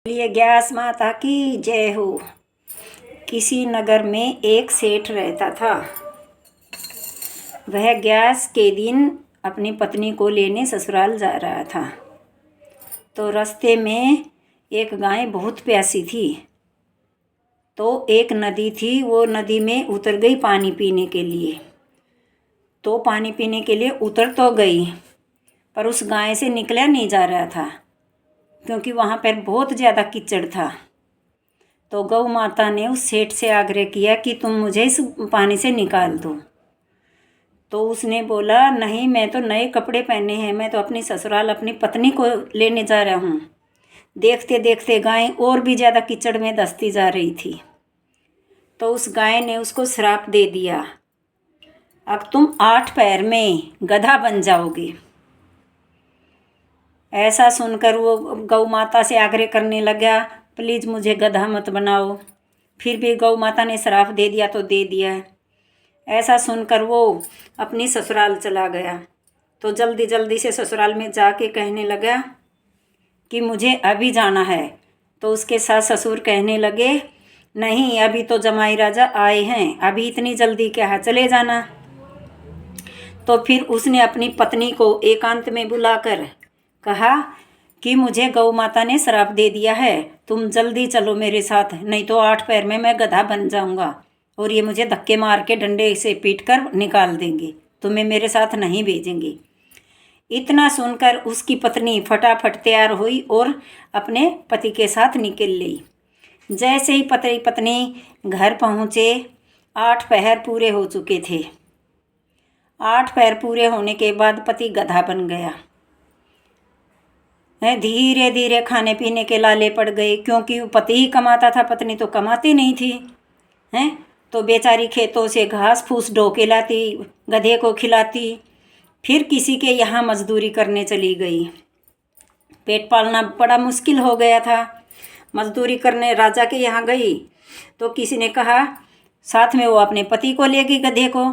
लिए ग्यास माता की जय हो। किसी नगर में एक सेठ रहता था। वह ग्यास के दिन अपनी पत्नी को लेने ससुराल जा रहा था। तो रास्ते में एक गाय बहुत प्यासी थी। तो एक नदी थी, वो नदी में उतर गई पानी पीने के लिए। तो पानी पीने के लिए उतर तो गई, पर उस गाय से निकला नहीं जा रहा था, क्योंकि वहाँ पर बहुत ज़्यादा कीचड़ था। तो गौ माता ने उस सेठ से आग्रह किया कि तुम मुझे इस पानी से निकाल दो। तो उसने बोला, नहीं, मैं तो नए कपड़े पहने हैं, मैं तो अपनी ससुराल अपनी पत्नी को लेने जा रहा हूँ। देखते देखते गाय और भी ज़्यादा कीचड़ में धंसती जा रही थी। तो उस गाय ने उसको श्राप दे दिया, अब तुम 8 पैर में गधा बन जाओगे। ऐसा सुनकर वो गौ माता से आग्रह करने लगा, प्लीज़ मुझे गधा मत बनाओ। फिर भी गौ माता ने श्राप दे दिया तो दे दिया। ऐसा सुनकर वो अपनी ससुराल चला गया। तो जल्दी जल्दी से ससुराल में जाके कहने लगा कि मुझे अभी जाना है। तो उसके सास ससुर कहने लगे, नहीं, अभी तो जमाई राजा आए हैं, अभी इतनी जल्दी क्या है, चले जाना। तो फिर उसने अपनी पत्नी को एकांत में बुलाकर कहा कि मुझे गौ माता ने श्राप दे दिया है, तुम जल्दी चलो मेरे साथ, नहीं तो 8 पैर में मैं गधा बन जाऊंगा और ये मुझे धक्के मार के डंडे से पीट कर निकाल देंगे, तुम्हें मेरे साथ नहीं भेजेंगे। इतना सुनकर उसकी पत्नी फटाफट तैयार हुई और अपने पति के साथ निकल ली। जैसे ही पति पत्नी घर पहुँचे, 8 पहर पूरे हो चुके थे। 8 पैर पूरे होने के बाद पति गधा बन गया। धीरे धीरे खाने पीने के लाले पड़ गए, क्योंकि पति ही कमाता था, पत्नी तो कमाती नहीं थी। तो बेचारी खेतों से घास फूस ढो के लाती, गधे को खिलाती, फिर किसी के यहाँ मजदूरी करने चली गई। पेट पालना बड़ा मुश्किल हो गया था। मजदूरी करने राजा के यहाँ गई तो किसी ने कहा, साथ में वो अपने पति को लेगी गधे को।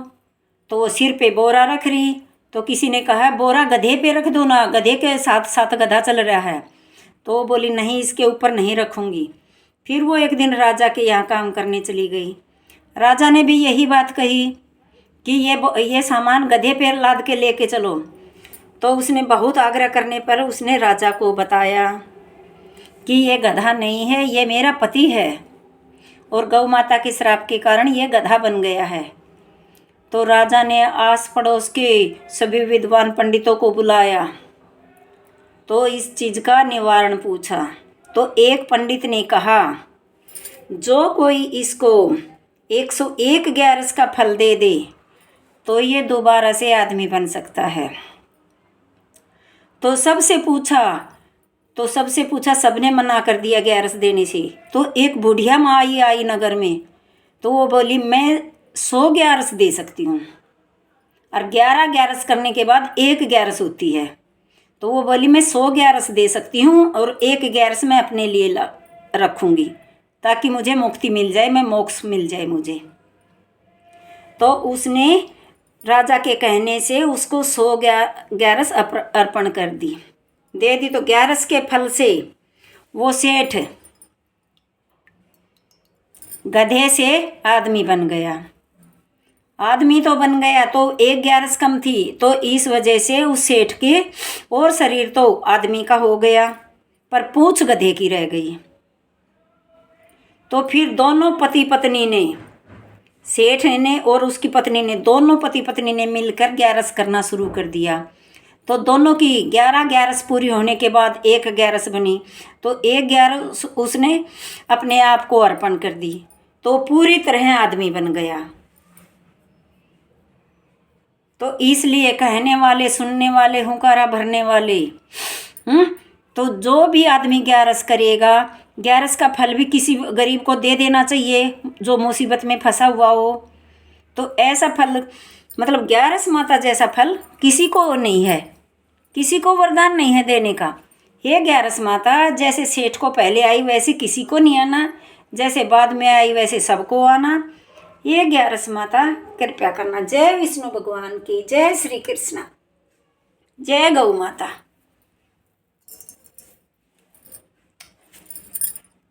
तो वो सिर पे बोरा रख रही, तो किसी ने कहा, बोरा गधे पे रख दो ना, गधे के साथ साथ गधा चल रहा है। तो वो बोली, नहीं, इसके ऊपर नहीं रखूँगी। फिर वो एक दिन राजा के यहाँ काम करने चली गई। राजा ने भी यही बात कही कि ये सामान गधे पे लाद के लेके चलो। तो उसने बहुत आग्रह करने पर उसने राजा को बताया कि ये गधा नहीं है, ये मेरा पति है और गौ माता के श्राप के कारण ये गधा बन गया है। तो राजा ने आस पड़ोस के सभी विद्वान पंडितों को बुलाया, तो इस चीज़ का निवारण पूछा। तो एक पंडित ने कहा, जो कोई इसको 101 ग्यारस का फल दे दे तो ये दोबारा से आदमी बन सकता है। तो सबसे पूछा, सबने मना कर दिया ग्यारस देने से। तो एक बुढ़िया माई आई नगर में, तो वो बोली, मैं 100 ग्यारस दे सकती हूँ, और 11 ग्यारस करने के बाद 1 ग्यारस होती है। तो वो बोली, मैं 100 ग्यारस दे सकती हूँ और 1 ग्यारस मैं अपने लिए रखूँगी, ताकि मुझे मुक्ति मिल जाए, मैं मोक्ष मिल जाए मुझे। तो उसने राजा के कहने से उसको 100 ग्यारस अर्पण कर दे दी। तो ग्यारस के फल से वो सेठ गधे से आदमी बन गया। आदमी तो बन गया, तो 1 ग्यारस कम थी, तो इस वजह से उस सेठ के और शरीर तो आदमी का हो गया, पर पूंछ गधे की रह गई। तो फिर दोनों पति पत्नी ने, सेठ ने और उसकी पत्नी ने, दोनों पति पत्नी ने मिलकर ग्यारस करना शुरू कर दिया। तो दोनों की 11 ग्यारस पूरी होने के बाद 1 ग्यारस बनी। तो 1 ग्यारस उसने अपने आप को अर्पण कर दी, तो पूरी तरह आदमी बन गया। तो इसलिए कहने वाले, सुनने वाले, हुंकारा भरने वाले, तो जो भी आदमी ग्यारस करेगा, ग्यारस का फल भी किसी गरीब को दे देना चाहिए जो मुसीबत में फंसा हुआ हो। तो ऐसा फल, मतलब ग्यारस माता जैसा फल किसी को नहीं है, किसी को वरदान नहीं है देने का। हे ग्यारस माता, जैसे सेठ को पहले आई वैसे किसी को नहीं आना, जैसे बाद में आई वैसे सबको आना। ये ग्यारस माता कृपया करना। जय विष्णु भगवान की, जय श्री कृष्ण, जय गौ माता।